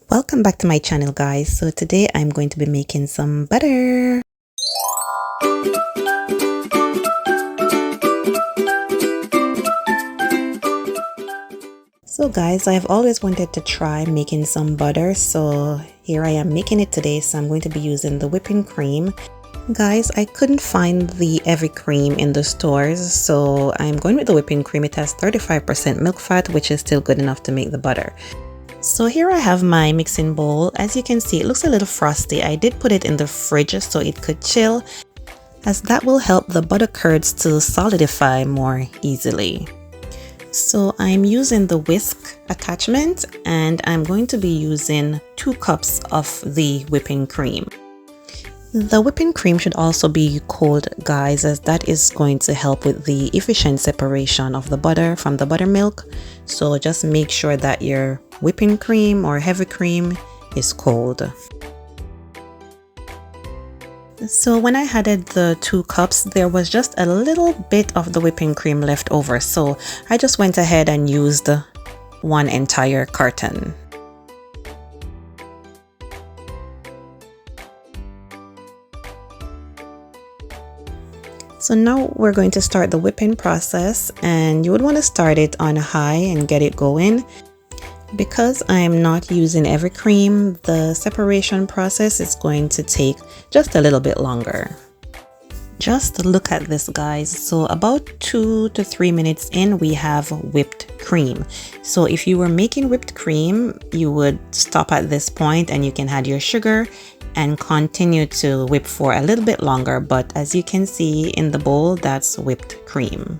Welcome back to my channel, guys. So today I'm going to be making some butter. So guys, I've always wanted to try making some butter, so here I am making it today. So I'm going to be using the whipping cream. Guys, I couldn't find the Every cream in the stores, so I'm going with the whipping cream. It has 35% milk fat, which is still good enough to make the butter. So here I have my mixing bowl. As you can see, it looks a little frosty. I did put it in the fridge so it could chill, as that will help the butter curds to solidify more easily. So I'm using the whisk attachment, and I'm going to be using 2 cups of the whipping cream. The whipping cream should also be cold, guys, as that is going to help with the efficient separation of the butter from the buttermilk. So just make sure that your whipping cream or heavy cream is cold. So when I added the 2 cups, there was just a little bit of the whipping cream left over. So I just went ahead and used 1 entire carton. So now we're going to start the whipping process, and you would want to start it on high and get it going. Because I'm not using every cream, the separation process is going to take just a little bit longer. Just look at this, guys. So about 2 to 3 minutes in, we have whipped cream. So if you were making whipped cream, you would stop at this point and you can add your sugar and continue to whip for a little bit longer. But as you can see in the bowl, that's whipped cream.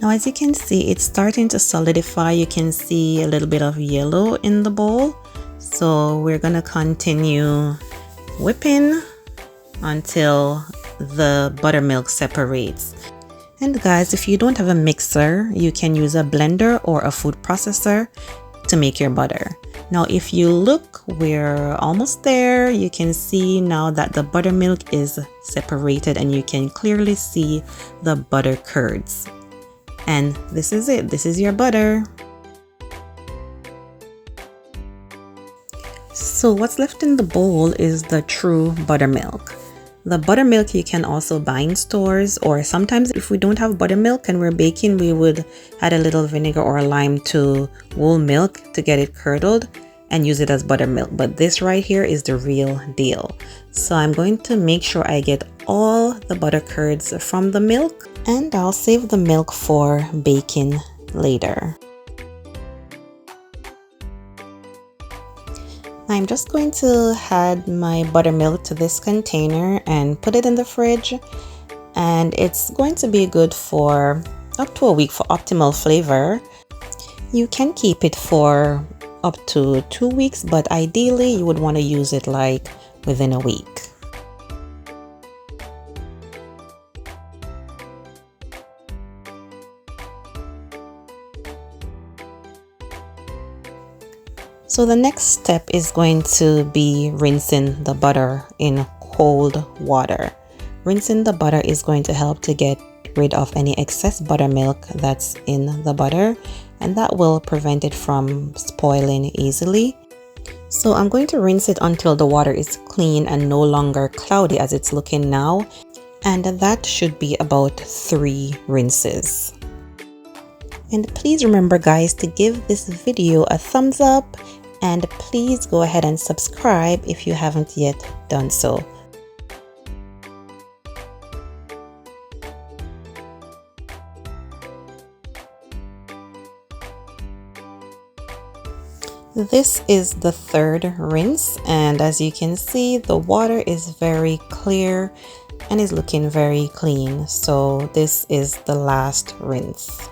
Now, as you can see, it's starting to solidify. You can see a little bit of yellow in the bowl. So we're gonna continue whipping until the buttermilk separates. And guys, if you don't have a mixer, you can use a blender or a food processor to make your butter. Now, if you look, we're almost there. You can see now that the buttermilk is separated and you can clearly see the butter curds. And this is it. This is your butter. So what's left in the bowl is the true buttermilk. The buttermilk you can also buy in stores, or sometimes if we don't have buttermilk and we're baking, we would add a little vinegar or lime to whole milk to get it curdled and use it as buttermilk. But this right here is the real deal. So I'm going to make sure I get all the butter curds from the milk, and I'll save the milk for baking later. I'm just going to add my buttermilk to this container and put it in the fridge, and it's going to be good for up to a week for optimal flavor. You can keep it for up to 2 weeks, but ideally you would want to use it like within a week. So the next step is going to be rinsing the butter in cold water. Rinsing the butter is going to help to get rid of any excess buttermilk that's in the butter, and that will prevent it from spoiling easily. So I'm going to rinse it until the water is clean and no longer cloudy as it's looking now, and that should be about 3 rinses. And please remember, guys, to give this video a thumbs up, and please go ahead and subscribe if you haven't yet done so. This is the 3rd rinse, and as you can see, the water is very clear and is looking very clean. So this is the last rinse.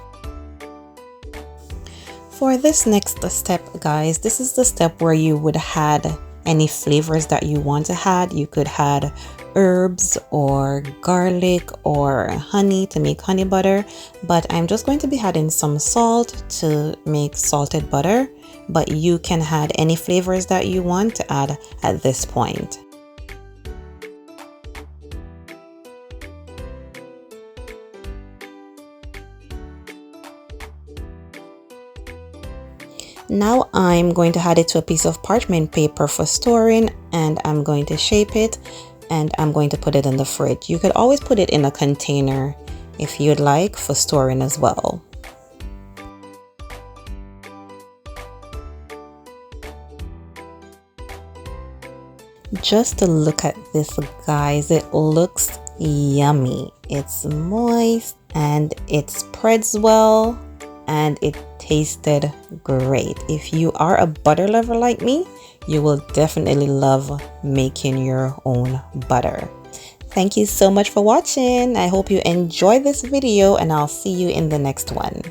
For this next step, guys, this is the step where you would add any flavors that you want to add. You could add herbs or garlic or honey to make honey butter, but I'm just going to be adding some salt to make salted butter, but you can add any flavors that you want to add at this point. Now I'm going to add it to a piece of parchment paper for storing, and I'm going to shape it and I'm going to put it in the fridge. You could always put it in a container if you'd like for storing as well. Just to look at this, guys, it looks yummy. It's moist and it spreads well and it tasted great. If you are a butter lover like me, you will definitely love making your own butter. Thank you so much for watching. I hope you enjoyed this video and I'll see you in the next one.